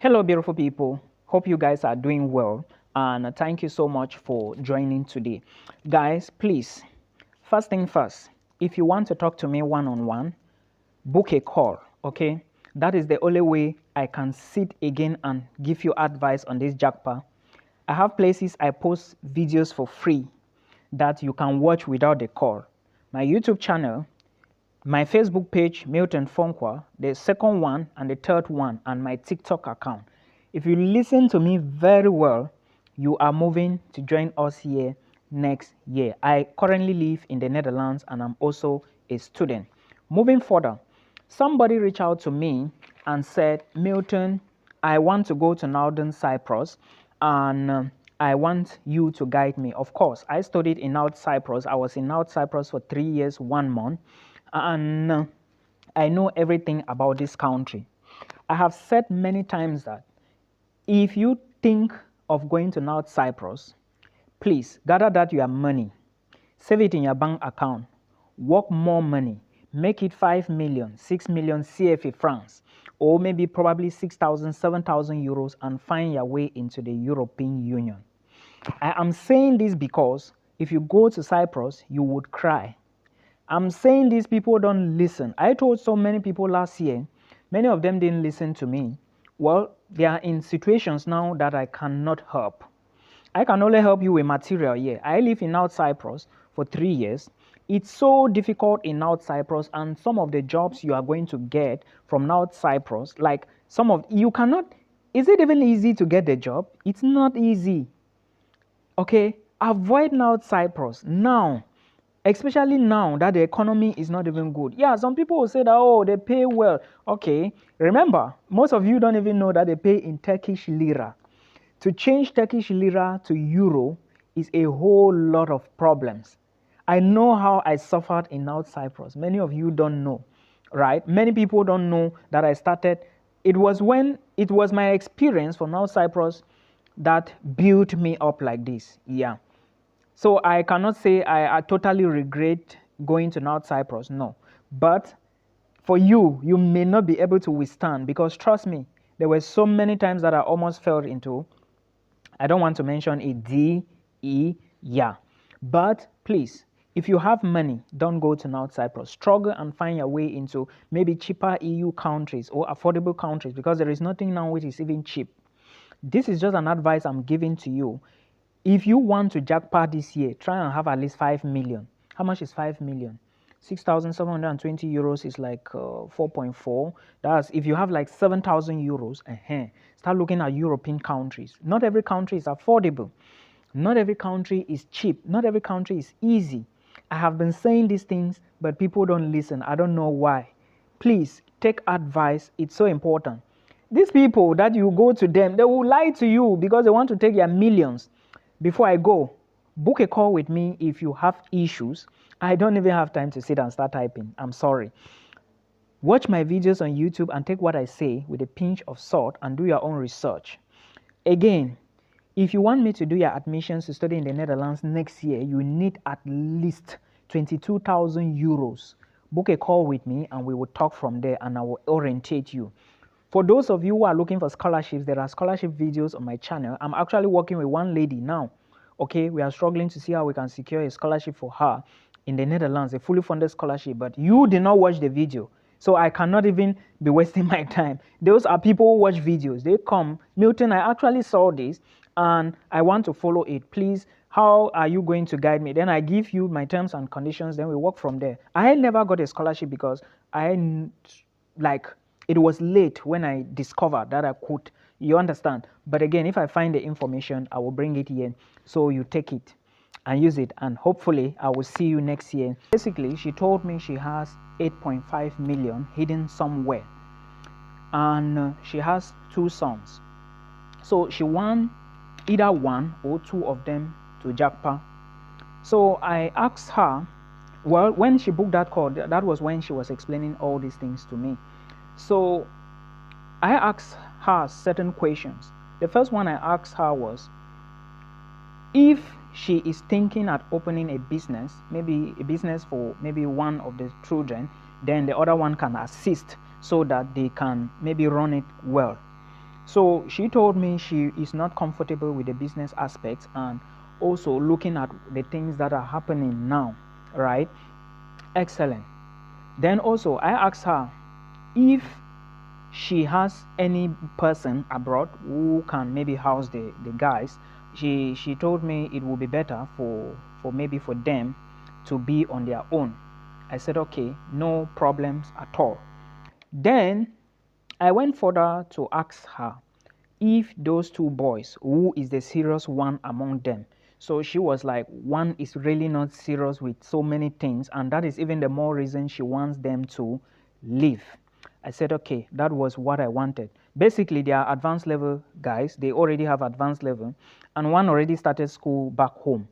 Hello, beautiful people. Hope you guys are doing well. And thank you so much for joining today. Guys, please, first thing first, if you want to talk to me one on one, book a call, okay? That is the only way I can sit again and give you advice on this japa. I have places I post videos for free that you can watch without the call. My YouTube channel, my Facebook page, Milton Fonkwa, the second one and the third one, and my TikTok account. If you listen to me very well, you are moving to join us here next year. I currently live in the Netherlands and I'm also a student. Moving further, somebody reached out to me and said, Milton, I want to go to Northern Cyprus and I want you to guide me. Of course, I studied in North Cyprus. I was in North Cyprus for 3 years, 1 month. And I know everything about this country. I have said many times that if you think of going to North Cyprus, please gather that your money, save it in your bank account, work more money, make it 5 million, 6 million CFA francs, or maybe probably 6,000, 7,000 euros and find your way into the European Union. I am saying this because if you go to Cyprus, you would cry. I'm saying these people don't listen. I told so many people last year, many of them didn't listen to me. Well, they are in situations now that I cannot help. I can only help you with material here. I live in North Cyprus for 3 years. It's so difficult in North Cyprus, and some of the jobs you are going to get from North Cyprus, like you cannot, is it even easy to get the job? It's not easy. Okay, avoid North Cyprus now. Especially now that the economy is not even good. Yeah, some people will say that, oh, they pay well. Okay, remember, most of you don't even know that they pay in Turkish lira. To change Turkish lira to euro is a whole lot of problems. I know how I suffered in North Cyprus. Many of you don't know, right? Many people don't know that I started. It was my experience from North Cyprus that built me up like this. Yeah. So I cannot say I totally regret going to North Cyprus, no. But for you, you may not be able to withstand because trust me, there were so many times that I almost fell into, I don't want to mention a D, E, yeah. But please, if you have money, don't go to North Cyprus. Struggle and find your way into maybe cheaper EU countries or affordable countries because there is nothing now which is even cheap. This is just an advice I'm giving to you. If you want to jackpot this year, try and have at least 5 million. How much is 5 million? 6,720 euros is like 4.4. That's if you have like 7,000 euros. Start looking at European countries. Not every country is affordable. Not every country is cheap. Not every country is easy. I have been saying these things, but people don't listen. I don't know why. Please take advice. It's so important. These people that you go to them, they will lie to you because they want to take your millions. Before I go, book a call with me if you have issues. I don't even have time to sit and start typing. I'm sorry. Watch my videos on YouTube and take what I say with a pinch of salt and do your own research. Again, if you want me to do your admissions to study in the Netherlands next year, you need at least 22,000 euros. Book a call with me and we will talk from there and I will orientate you. For those of you who are looking for scholarships, there are scholarship videos on my channel. I'm actually working with one lady now. Okay, we are struggling to see how we can secure a scholarship for her in the Netherlands, a fully funded scholarship, but you did not watch the video. So I cannot even be wasting my time. Those are people who watch videos. They come, Milton, I actually saw this and I want to follow it. Please, how are you going to guide me? Then I give you my terms and conditions, then we work from there. I never got a scholarship because it was late when I discovered that I could, you understand. But again, if I find the information, I will bring it here. So you take it and use it. And hopefully I will see you next year. Basically, she told me she has 8.5 million hidden somewhere. And she has 2 sons. So she won either 1 or 2 of them to jackpot. So I asked her, well, when she booked that call, that was when she was explaining all these things to me. So I asked her certain questions. The first one I asked her was, if she is thinking at opening a business, maybe a business for maybe one of the children, then the other one can assist so that they can maybe run it well. So she told me she is not comfortable with the business aspects and also looking at the things that are happening now, right? Excellent. Then also I asked her if she has any person abroad who can maybe house the guys. She told me it would be better for maybe for them to be on their own. I said okay, no problems at all. Then I went further to ask her if those two boys, who is the serious one among them. So she was like, one is really not serious with so many things, and that is even the more reason she wants them to leave. I said, okay, that was what I wanted. Basically, they are advanced level guys. They already have advanced level, and one already started school back home.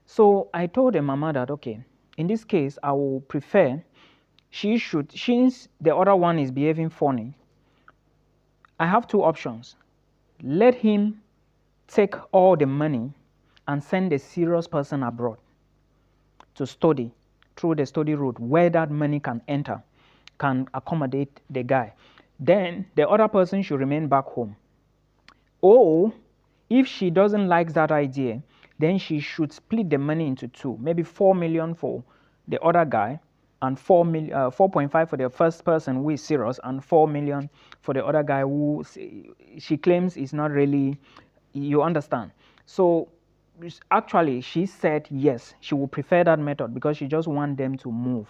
So I told the mama that, okay, in this case, I will prefer she should, since the other one is behaving funny, I have two options. Let him take all the money and send a serious person abroad to study through the study route where that money can enter, can accommodate the guy. Then the other person should remain back home. Or if she doesn't like that idea, then she should split the money into two, maybe 4 million for the other guy and 4.5 for the first person who is serious, and 4 million for the other guy who she claims is not really, you understand. So actually she said yes, she would prefer that method because she just wants them to move.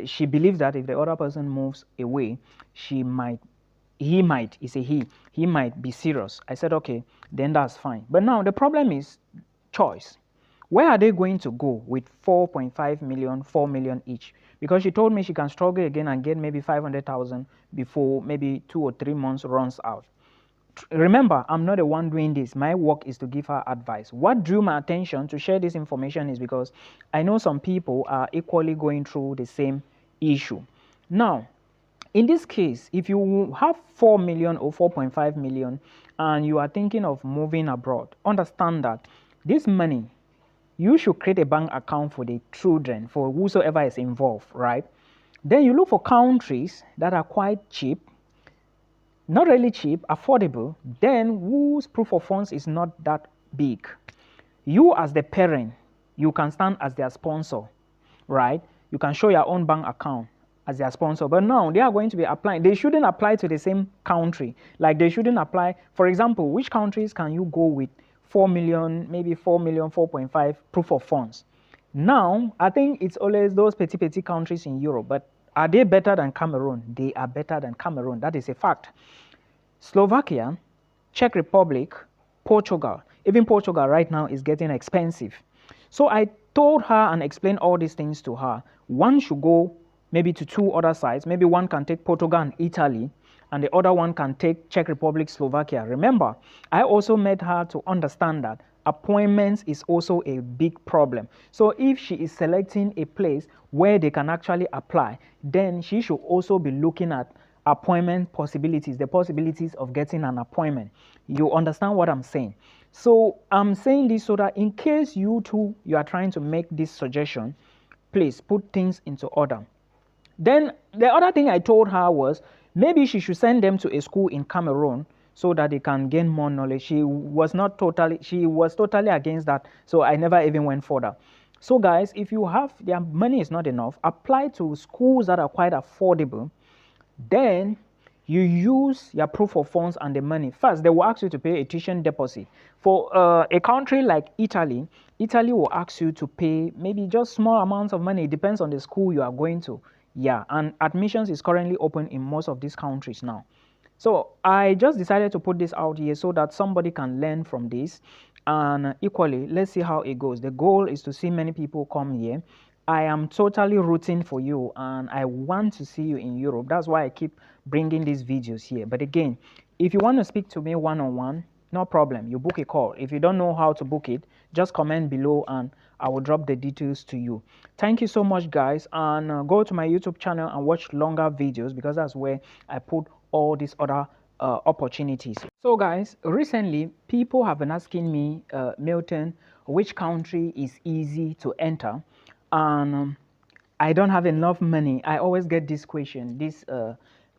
She believes that if the other person moves away, he might be serious. I said okay, then that's fine. But now the problem is choice. Where are they going to go with 4.5 million, 4 million each? Because she told me she can struggle again and get maybe 500,000 before maybe 2 or 3 months runs out. Remember, I'm not the one doing this. My work is to give her advice. What drew my attention to share this information is because I know some people are equally going through the same issue. Now, in this case, if you have 4 million or 4.5 million and you are thinking of moving abroad, understand that this money, you should create a bank account for the children, for whosoever is involved, right? Then you look for countries that are quite cheap, not really cheap, affordable, then whose proof of funds is not that big. You as the parent, you can stand as their sponsor, right? You can show your own bank account as their sponsor. But now they are going to be applying. They shouldn't apply to the same country. Like they shouldn't apply, for example, which countries can you go with 4 million, maybe 4 million, 4.5 proof of funds? Now, I think it's always those petty countries in Europe, but are they better than Cameroon? They are better than Cameroon. That is a fact. Slovakia, Czech Republic, Portugal. Even Portugal right now is getting expensive. So I told her and explained all these things to her. One should go maybe to two other sites. Maybe one can take Portugal and Italy, and the other one can take Czech Republic, Slovakia. Remember, I also made her to understand that appointments is also a big problem. So if she is selecting a place where they can actually apply, then she should also be looking at appointment possibilities, the possibilities of getting an appointment. You understand what I'm saying? So I'm saying this so that in case you are trying to make this suggestion, please put things into order. Then the other thing I told her was maybe she should send them to a school in Cameroon so that they can gain more knowledge. She was totally against that, so I never even went further. So guys, if you have, their money is not enough, apply to schools that are quite affordable. Then you use your proof of funds and the money. First, they will ask you to pay a tuition deposit. For a country like Italy, Italy will ask you to pay maybe just small amounts of money. It depends on the school you are going to. Yeah, and admissions is currently open in most of these countries now. So I just decided to put this out here so that somebody can learn from this. And equally, let's see how it goes. The goal is to see many people come here. I am totally rooting for you and I want to see you in Europe. That's why I keep bringing these videos here. But again, if you want to speak to me one-on-one, no problem. You book a call. If you don't know how to book it, just comment below and I will drop the details to you. Thank you so much, guys. And go to my YouTube channel and watch longer videos because that's where I put all these other opportunities. So guys, recently people have been asking me, Milton, which country is easy to enter? And I don't have enough money. I always get this question, this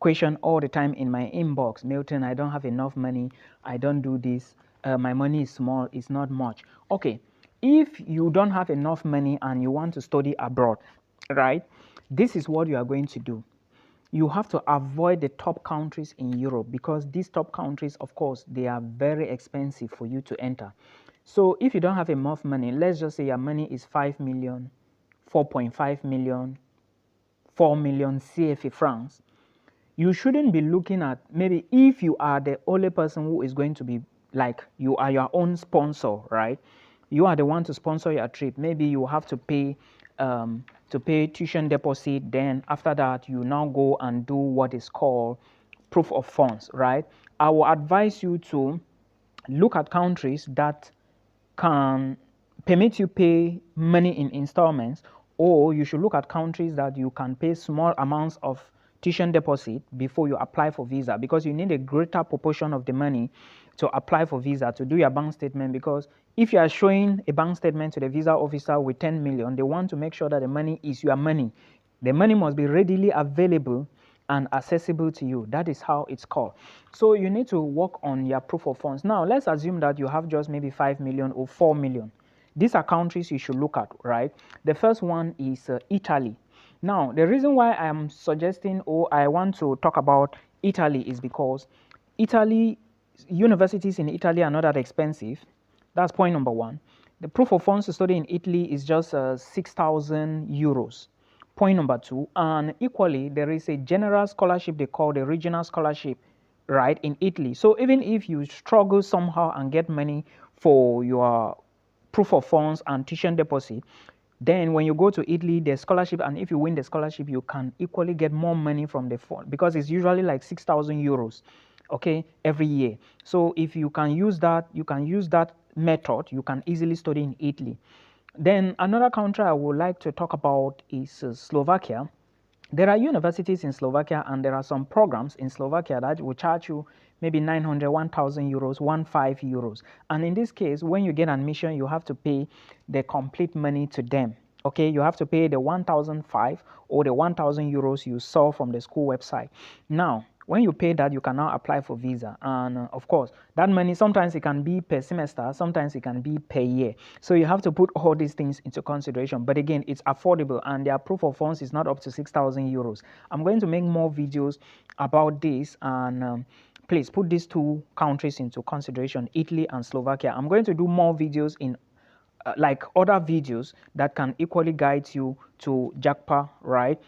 question all the time in my inbox. Milton, I don't have enough money. I don't do this. My money is small. It's not much. Okay. If you don't have enough money and you want to study abroad, right? This is what you are going to do. You have to avoid the top countries in Europe, because these top countries, of course, they are very expensive for you to enter. So if you don't have enough money, let's just say your money is 5 million, 4.5 million, 4 million CFA francs, you shouldn't be looking at, maybe if you are the only person who is going to be, like, you are your own sponsor, right? You are the one to sponsor your trip. Maybe you have to pay tuition deposit. Then after that, you now go and do what is called proof of funds, right? I will advise you to look at countries that can permit you pay money in installments, or you should look at countries that you can pay small amounts of tuition deposit before you apply for visa, because you need a greater proportion of the money to apply for visa, to do your bank statement. Because if you are showing a bank statement to the visa officer with 10 million, they want to make sure that the money is your money. The money must be readily available and accessible to you. That is how it's called. So you need to work on your proof of funds. Now, let's assume that you have just maybe 5 million or 4 million. These are countries you should look at, right? The first one is Italy. Now, the reason why I'm suggesting, or I want to talk about Italy, is because Italy, universities in Italy are not that expensive. That's point number one. The proof of funds to study in Italy is just 6,000 euros. Point number two, and equally, there is a general scholarship they call the regional scholarship, right, in Italy. So even if you struggle somehow and get money for your proof of funds and tuition deposit, then when you go to Italy, the scholarship, and if you win the scholarship, you can equally get more money from the fund, because it's usually like 6,000 euros, okay, every year. So if you can use that, method, you can easily study in Italy. Then another country I would like to talk about is Slovakia. There are universities in Slovakia, and there are some programs in Slovakia that will charge you maybe 900, 1,000 euros, 15 euros. And in this case, when you get admission, you have to pay the complete money to them. Okay, you have to pay the 1,005 or the 1,000 euros you saw from the school website. Now, when you pay that, you can now apply for visa. And of course, that money, sometimes it can be per semester, sometimes it can be per year. So you have to put all these things into consideration. But again, it's affordable, and their proof of funds is not up to 6,000 euros. I'm going to make more videos about this, and please put these two countries into consideration, Italy and Slovakia. I'm going to do more videos in like other videos that can equally guide you to japa, right?